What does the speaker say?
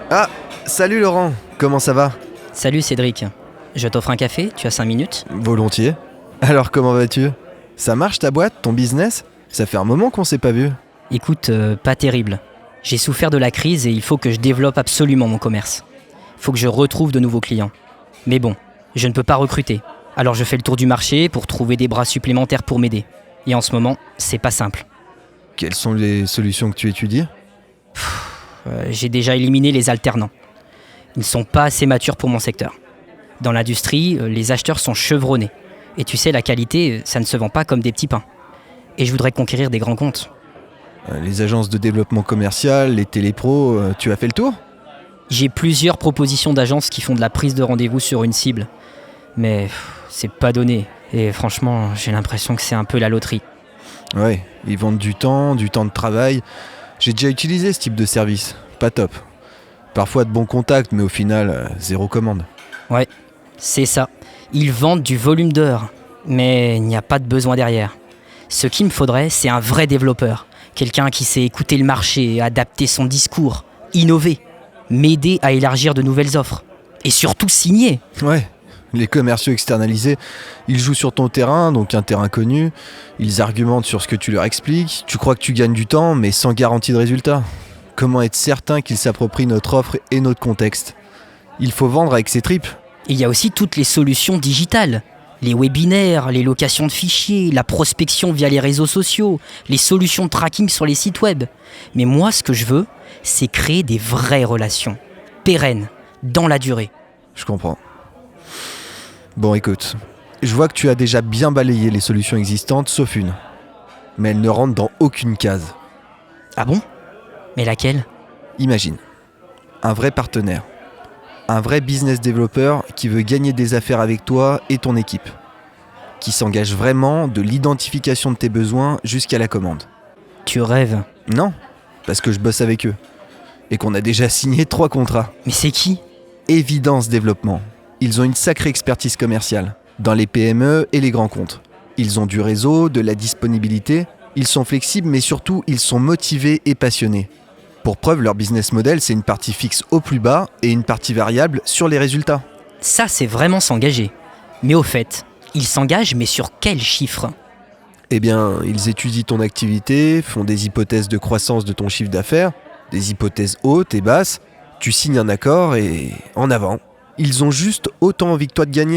Ah, salut Laurent, comment ça va? Salut Cédric, je t'offre un café, tu as 5 minutes? Volontiers. Alors comment vas-tu? Ça marche ta boîte, ton business? Ça fait un moment qu'on s'est pas vu. Écoute, pas terrible. J'ai souffert de la crise et il faut que je développe absolument mon commerce. Il faut que je retrouve de nouveaux clients. Mais bon, je ne peux pas recruter. Alors je fais le tour du marché pour trouver des bras supplémentaires pour m'aider. Et en ce moment, c'est pas simple. Quelles sont les solutions que tu étudies? J'ai déjà éliminé les alternants. Ils ne sont pas assez matures pour mon secteur. Dans l'industrie, les acheteurs sont chevronnés. Et tu sais, la qualité, ça ne se vend pas comme des petits pains. Et je voudrais conquérir des grands comptes. Les agences de développement commercial, les télépros, tu as fait le tour? J'ai plusieurs propositions d'agences qui font de la prise de rendez-vous sur une cible. Mais c'est pas donné. Et franchement, j'ai l'impression que c'est un peu la loterie. Ouais, ils vendent du temps de travail. J'ai déjà utilisé ce type de service, pas top. Parfois de bons contacts, mais au final, zéro commande. Ouais, c'est ça. Ils vendent du volume d'heures. Mais il n'y a pas de besoin derrière. Ce qu'il me faudrait, c'est un vrai développeur. Quelqu'un qui sait écouter le marché, adapter son discours, innover, m'aider à élargir de nouvelles offres. Et surtout signer. Ouais, les commerciaux externalisés, ils jouent sur ton terrain, donc un terrain connu. Ils argumentent sur ce que tu leur expliques. Tu crois que tu gagnes du temps, mais sans garantie de résultat. Comment être certain qu'ils s'approprient notre offre et notre contexte? Il faut vendre avec ses tripes. Il y a aussi toutes les solutions digitales. Les webinaires, les locations de fichiers, la prospection via les réseaux sociaux, les solutions de tracking sur les sites web. Mais moi, ce que je veux, c'est créer des vraies relations, pérennes, dans la durée. Je comprends. Bon, écoute, je vois que tu as déjà bien balayé les solutions existantes, sauf une. Mais elles ne rentrent dans aucune case. Ah bon? Mais laquelle? Imagine, un vrai partenaire. Un vrai business développeur qui veut gagner des affaires avec toi et ton équipe. Qui s'engage vraiment de l'identification de tes besoins jusqu'à la commande. Tu rêves. Non, parce que je bosse avec eux. Et qu'on a déjà signé 3 contrats. Mais c'est qui? Évidence Développement. Ils ont une sacrée expertise commerciale, dans les PME et les grands comptes. Ils ont du réseau, de la disponibilité, ils sont flexibles mais surtout ils sont motivés et passionnés. Pour preuve, leur business model, c'est une partie fixe au plus bas et une partie variable sur les résultats. Ça, c'est vraiment s'engager. Mais au fait, ils s'engagent mais sur quels chiffres? Eh bien, ils étudient ton activité, font des hypothèses de croissance de ton chiffre d'affaires, des hypothèses hautes et basses, tu signes un accord et en avant. Ils ont juste autant envie que toi de gagner.